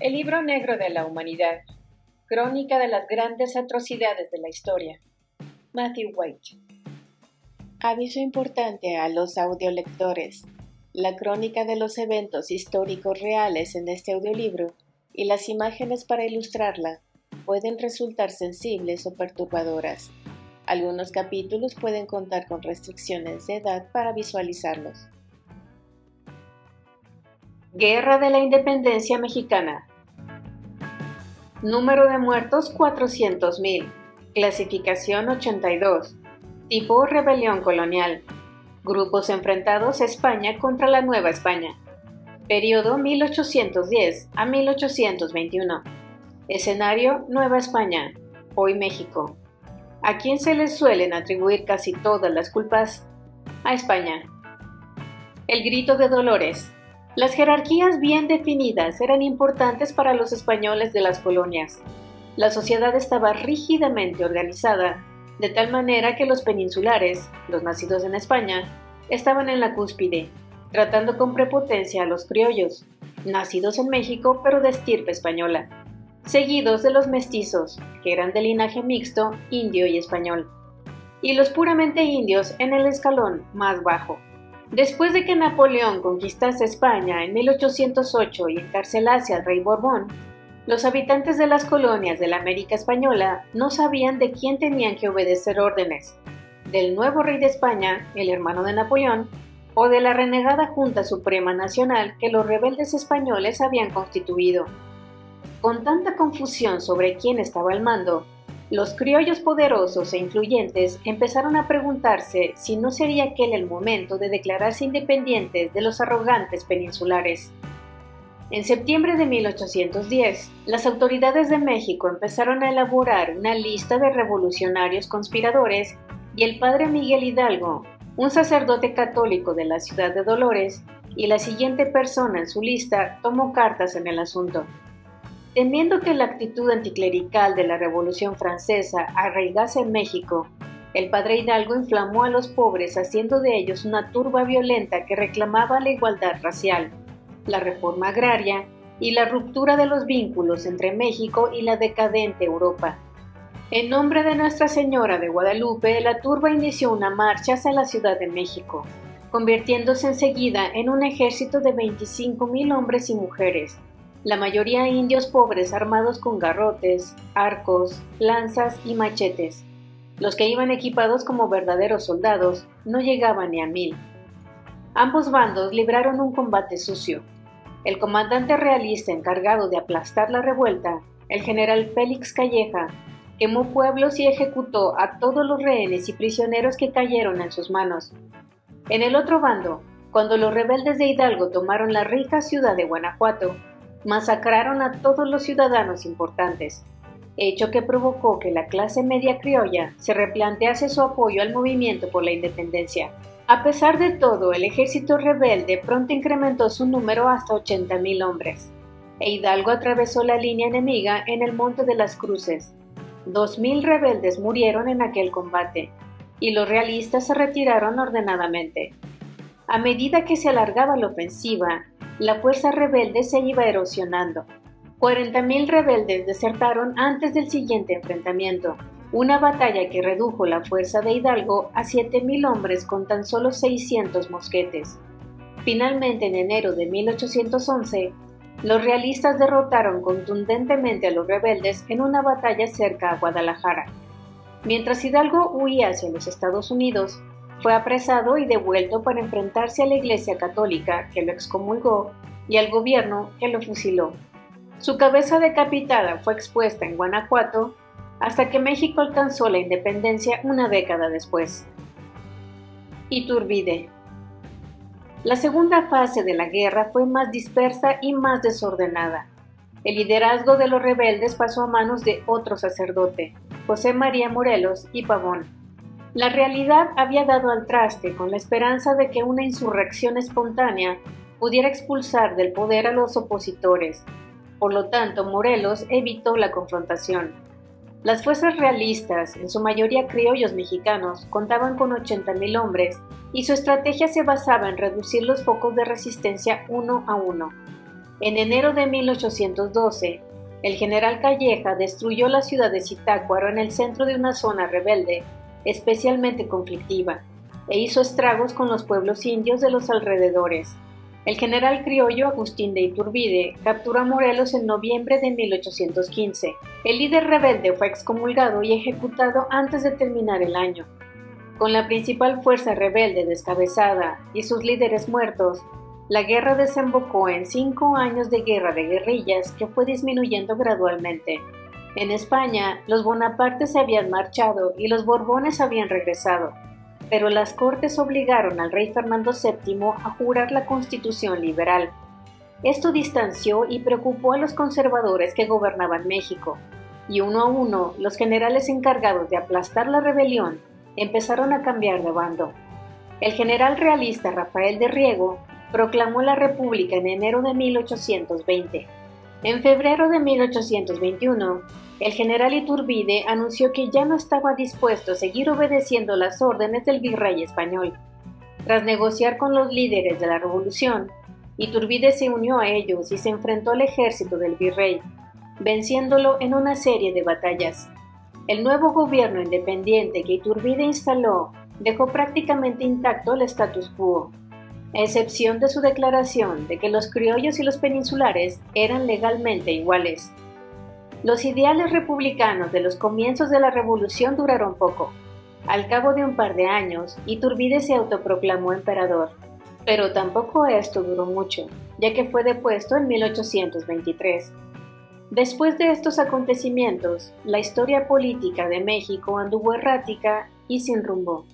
El libro negro de la humanidad, crónica de las grandes atrocidades de la historia. Matthew White. Aviso importante a los audiolectores. La crónica de los eventos históricos reales en este audiolibro y las imágenes para ilustrarla pueden resultar sensibles o perturbadoras. Algunos capítulos pueden contar con restricciones de edad para visualizarlos. Guerra de la Independencia Mexicana. Número de muertos 400,000. Clasificación 82. Tipo rebelión colonial. Grupos enfrentados España contra la Nueva España. Periodo 1810 a 1821. Escenario Nueva España, hoy México. ¿A quién se les suelen atribuir casi todas las culpas? A España. El grito de Dolores. Las jerarquías bien definidas eran importantes para los españoles de las colonias. La sociedad estaba rígidamente organizada, de tal manera que los peninsulares, los nacidos en España, estaban en la cúspide, tratando con prepotencia a los criollos, nacidos en México pero de estirpe española, seguidos de los mestizos, que eran de linaje mixto, indio y español, y los puramente indios en el escalón más bajo. Después de que Napoleón conquistase España en 1808 y encarcelase al rey Borbón, los habitantes de las colonias de la América Española no sabían de quién tenían que obedecer órdenes, del nuevo rey de España, el hermano de Napoleón, o de la renegada Junta Suprema Nacional que los rebeldes españoles habían constituido. Con tanta confusión sobre quién estaba al mando, los criollos poderosos e influyentes empezaron a preguntarse si no sería aquel el momento de declararse independientes de los arrogantes peninsulares. En septiembre de 1810, las autoridades de México empezaron a elaborar una lista de revolucionarios conspiradores y el padre Miguel Hidalgo, un sacerdote católico de la ciudad de Dolores, y la siguiente persona en su lista tomó cartas en el asunto. Temiendo que la actitud anticlerical de la Revolución Francesa arraigase en México, el padre Hidalgo inflamó a los pobres haciendo de ellos una turba violenta que reclamaba la igualdad racial, la reforma agraria y la ruptura de los vínculos entre México y la decadente Europa. En nombre de Nuestra Señora de Guadalupe, la turba inició una marcha hacia la Ciudad de México, convirtiéndose enseguida en un ejército de 25,000 hombres y mujeres, la mayoría indios pobres armados con garrotes, arcos, lanzas y machetes. Los que iban equipados como verdaderos soldados no llegaban ni a 1,000. Ambos bandos libraron un combate sucio. El comandante realista encargado de aplastar la revuelta, el general Félix Calleja, quemó pueblos y ejecutó a todos los rehenes y prisioneros que cayeron en sus manos. En el otro bando, cuando los rebeldes de Hidalgo tomaron la rica ciudad de Guanajuato, masacraron a todos los ciudadanos importantes, hecho que provocó que la clase media criolla se replantease su apoyo al movimiento por la independencia. A pesar de todo, el ejército rebelde pronto incrementó su número hasta 80,000 hombres, e Hidalgo atravesó la línea enemiga en el Monte de las Cruces. 2,000 rebeldes murieron en aquel combate, y los realistas se retiraron ordenadamente. A medida que se alargaba la ofensiva, la fuerza rebelde se iba erosionando. 40,000 rebeldes desertaron antes del siguiente enfrentamiento, una batalla que redujo la fuerza de Hidalgo a 7,000 hombres con tan solo 600 mosquetes. Finalmente, en enero de 1811, los realistas derrotaron contundentemente a los rebeldes en una batalla cerca a Guadalajara. Mientras Hidalgo huía hacia los Estados Unidos, fue apresado y devuelto para enfrentarse a la Iglesia Católica, que lo excomulgó, y al gobierno, que lo fusiló. Su cabeza decapitada fue expuesta en Guanajuato hasta que México alcanzó la independencia una década después. Iturbide. La segunda fase de la guerra fue más dispersa y más desordenada. El liderazgo de los rebeldes pasó a manos de otro sacerdote, José María Morelos y Pavón. La realidad había dado al traste con la esperanza de que una insurrección espontánea pudiera expulsar del poder a los opositores. Por lo tanto, Morelos evitó la confrontación. Las fuerzas realistas, en su mayoría criollos mexicanos, contaban con 80,000 hombres y su estrategia se basaba en reducir los focos de resistencia uno a uno. En enero de 1812, el general Calleja destruyó la ciudad de Zitácuaro en el centro de una zona rebelde, especialmente conflictiva, e hizo estragos con los pueblos indios de los alrededores. El general criollo Agustín de Iturbide capturó a Morelos en noviembre de 1815. El líder rebelde fue excomulgado y ejecutado antes de terminar el año. Con la principal fuerza rebelde descabezada y sus líderes muertos, la guerra desembocó en 5 años de guerra de guerrillas que fue disminuyendo gradualmente. En España, los Bonapartes se habían marchado y los Borbones habían regresado, pero las Cortes obligaron al rey Fernando VII a jurar la Constitución liberal. Esto distanció y preocupó a los conservadores que gobernaban México, y uno a uno los generales encargados de aplastar la rebelión empezaron a cambiar de bando. El general realista Rafael de Riego proclamó la República en enero de 1820. En febrero de 1821, el general Iturbide anunció que ya no estaba dispuesto a seguir obedeciendo las órdenes del virrey español. Tras negociar con los líderes de la revolución, Iturbide se unió a ellos y se enfrentó al ejército del virrey, venciéndolo en una serie de batallas. El nuevo gobierno independiente que Iturbide instaló dejó prácticamente intacto el status quo, a excepción de su declaración de que los criollos y los peninsulares eran legalmente iguales. Los ideales republicanos de los comienzos de la revolución duraron poco. Al cabo de un par de años, Iturbide se autoproclamó emperador, pero tampoco esto duró mucho, ya que fue depuesto en 1823. Después de estos acontecimientos, la historia política de México anduvo errática y sin rumbo.